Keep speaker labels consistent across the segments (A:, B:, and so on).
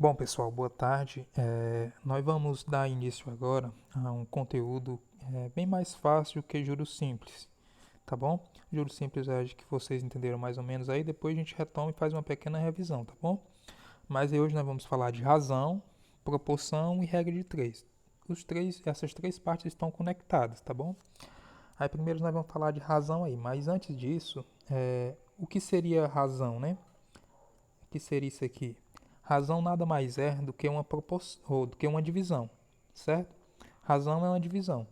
A: Bom, pessoal, boa tarde. Nós vamos dar início agora a um conteúdo bem mais fácil que juros simples, tá bom? Juros simples é que vocês entenderam mais ou menos aí, depois a gente retoma e faz uma pequena revisão, tá bom? Mas hoje nós vamos falar de razão, proporção e regra de três. Essas três partes estão conectadas, tá bom? Aí primeiro nós vamos falar de razão aí, mas antes disso, o que seria razão, né? O que seria isso aqui? Razão nada mais é do que uma proporção, ou do que uma divisão, certo? Razão é uma divisão.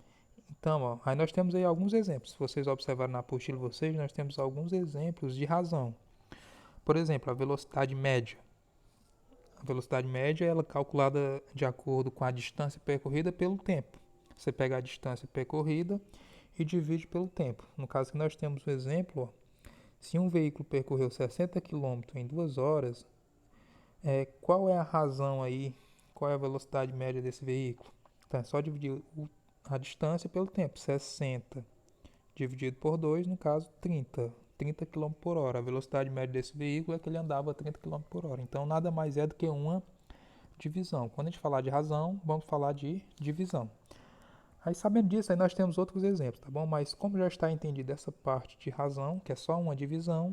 A: Então, ó, aí nós temos aí alguns exemplos. Se vocês observarem na apostila de vocês, nós temos alguns exemplos de razão. Por exemplo, a velocidade média. A velocidade média ela é calculada de acordo com a distância percorrida pelo tempo. Você pega a distância percorrida e divide pelo tempo. No caso que nós temos o exemplo, ó, se um veículo percorreu 60 quilômetros em 2 horas, qual é a razão aí? Qual é a velocidade média desse veículo? Então é só dividir a distância pelo tempo. 60 dividido por 2, no caso 30. 30 km por hora. A velocidade média desse veículo é que ele andava a 30 km por hora. Então nada mais é do que uma divisão. Quando a gente falar de razão, vamos falar de divisão. Aí sabendo disso, aí nós temos outros exemplos, tá bom? Mas como já está entendido essa parte de razão, que é só uma divisão,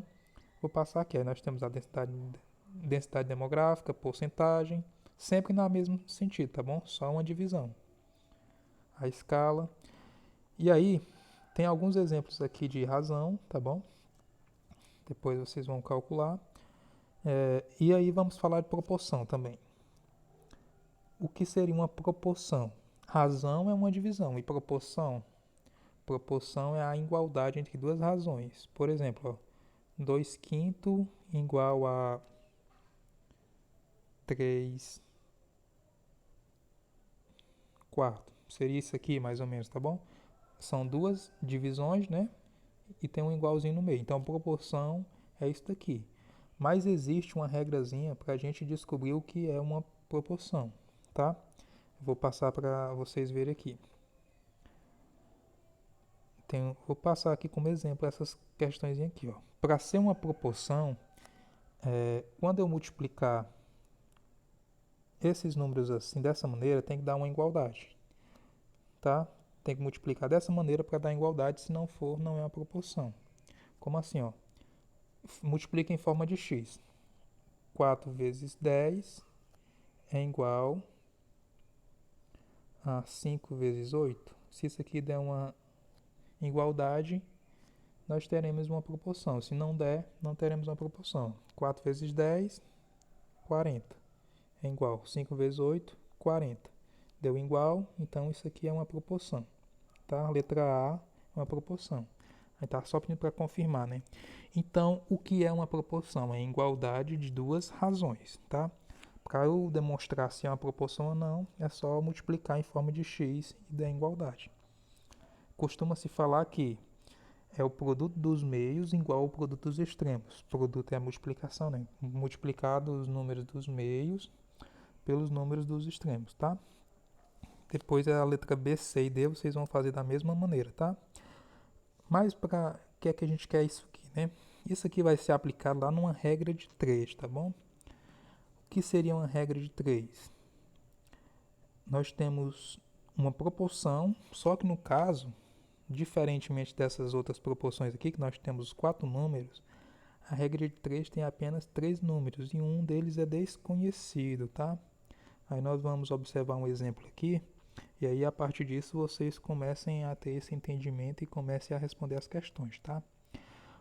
A: vou passar aqui. Aí nós temos a densidade demográfica, porcentagem, sempre no mesmo sentido, tá bom? Só uma divisão. A escala. E aí, tem alguns exemplos aqui de razão, tá bom? Depois vocês vão calcular. E aí vamos falar de proporção também. O que seria uma proporção? Razão é uma divisão e proporção é a igualdade entre duas razões. Por exemplo, 2 quintos igual a 3 quartos. Seria isso aqui, mais ou menos, tá bom? São duas divisões, né? E tem um igualzinho no meio. Então, proporção é isso daqui. Mas existe uma regrazinha para a gente descobrir o que é uma proporção, tá? Vou passar para vocês verem aqui. Vou passar aqui como exemplo essas questões aqui, ó. Para ser uma proporção, quando eu multiplicar esses números assim, dessa maneira, tem que dar uma igualdade, tá? Tem que multiplicar dessa maneira para dar igualdade, se não for, não é uma proporção. Como assim, ó? Multiplica em forma de x. 4 vezes 10 é igual a 5 vezes 8. Se isso aqui der uma igualdade, nós teremos uma proporção. Se não der, não teremos uma proporção. 4 vezes 10, 40. É igual. 5 vezes 8, 40. Deu igual, então isso aqui é uma proporção. Tá? A letra A é uma proporção. Aí tá só pedindo para confirmar, né? Então, o que é uma proporção? É a igualdade de duas razões, tá? Para eu demonstrar se é uma proporção ou não, é só multiplicar em forma de x e dar igualdade. Costuma-se falar que é o produto dos meios igual ao produto dos extremos. Produto é a multiplicação, né? Multiplicar os números dos meios pelos números dos extremos, tá? Depois é a letra B, C e D, vocês vão fazer da mesma maneira, tá? Mas para que é que a gente quer isso aqui, né? Isso aqui vai ser aplicado lá numa regra de 3, tá bom? O que seria uma regra de 3? Nós temos uma proporção, só que no caso, diferentemente dessas outras proporções aqui, que nós temos 4 números, a regra de 3 tem apenas 3 números e um deles é desconhecido, tá? Aí nós vamos observar um exemplo aqui, e aí a partir disso vocês comecem a ter esse entendimento e comecem a responder as questões, tá?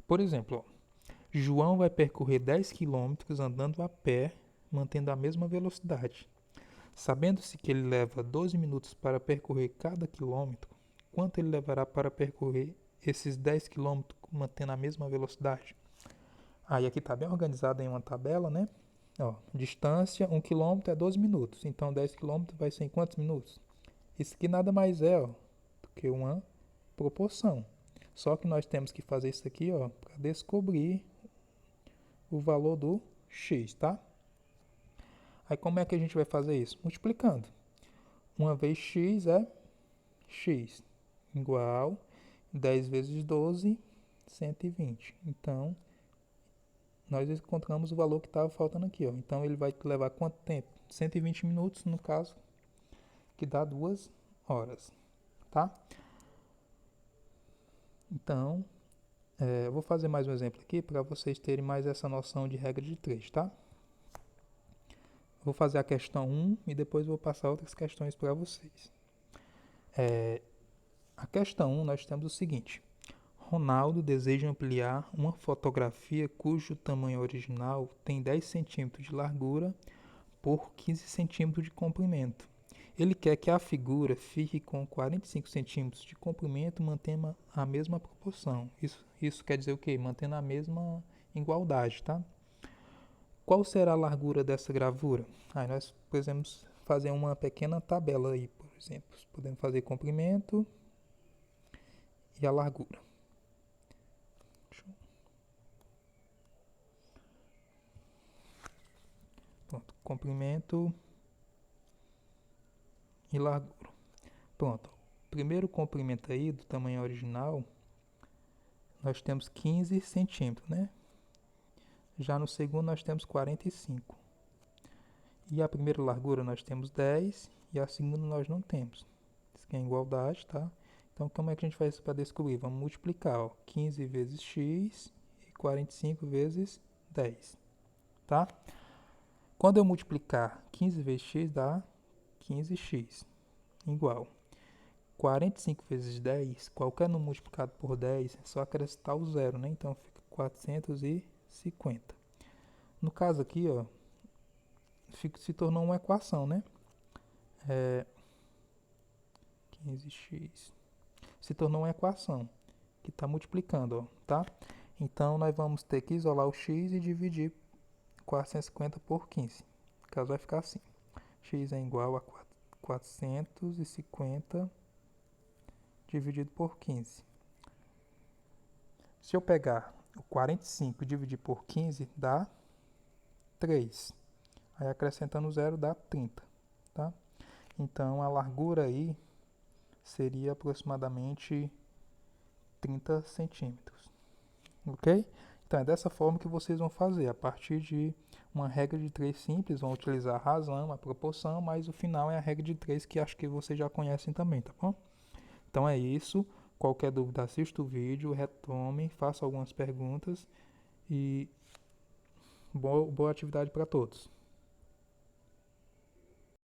A: Por exemplo, ó, João vai percorrer 10 quilômetros andando a pé, mantendo a mesma velocidade. Sabendo-se que ele leva 12 minutos para percorrer cada quilômetro, quanto ele levará para percorrer esses 10 quilômetros mantendo a mesma velocidade? Aí aqui está bem organizado em uma tabela, né? Ó, distância, 1 quilômetro é 12 minutos. Então 10 quilômetros vai ser em quantos minutos? Isso aqui nada mais é, ó, do que uma proporção. Só que nós temos que fazer isso aqui, ó, para descobrir o valor do x, tá? Aí como é que a gente vai fazer isso? Multiplicando. 1 vez x é x, igual 10 vezes 12, 120. Então, nós encontramos o valor que estava faltando aqui, ó. Então ele vai levar quanto tempo? 120 minutos, no caso, que dá 2 horas, tá? Então, eu vou fazer mais um exemplo aqui para vocês terem mais essa noção de regra de 3, tá? Vou fazer a questão 1 e depois vou passar outras questões para vocês. A questão 1 nós temos o seguinte: Ronaldo deseja ampliar uma fotografia cujo tamanho original tem 10 centímetros de largura por 15 centímetros de comprimento. Ele quer que a figura fique com 45 centímetros de comprimento e mantenha a mesma proporção. Isso quer dizer o quê? Mantendo a mesma igualdade, tá? Qual será a largura dessa gravura? Aí nós podemos fazer uma pequena tabela aí, por exemplo. Podemos fazer comprimento e a largura. Pronto, comprimento e largura. Pronto, primeiro comprimento aí do tamanho original, nós temos 15 centímetros, né? Já no segundo nós temos 45. E a primeira largura nós temos 10 e a segunda nós não temos. Isso aqui é igualdade, tá? Então como é que a gente faz isso para descobrir? Vamos multiplicar, ó, 15 vezes x e 45 vezes 10, tá? Quando eu multiplicar 15 vezes x dá 15x, igual 45 vezes 10, qualquer número multiplicado por 10, é só acrescentar o zero, né? Então fica 450. No caso aqui, ó, se tornou uma equação, né? 15x se tornou uma equação que está multiplicando, ó, tá? Então nós vamos ter que isolar o x e dividir 450 por 15. No caso vai ficar assim: x é igual a 450 dividido por 15. Se eu pegar o 45 e dividir por 15, dá 3. Aí acrescentando zero dá 30, tá? Então a largura aí seria aproximadamente 30 centímetros, ok? Então é dessa forma que vocês vão fazer. A partir de uma regra de 3 simples, vão utilizar a razão, a proporção, mas o final é a regra de 3 que acho que vocês já conhecem também, tá bom? Então é isso. Qualquer dúvida, assista o vídeo, retome, faça algumas perguntas e boa atividade para todos.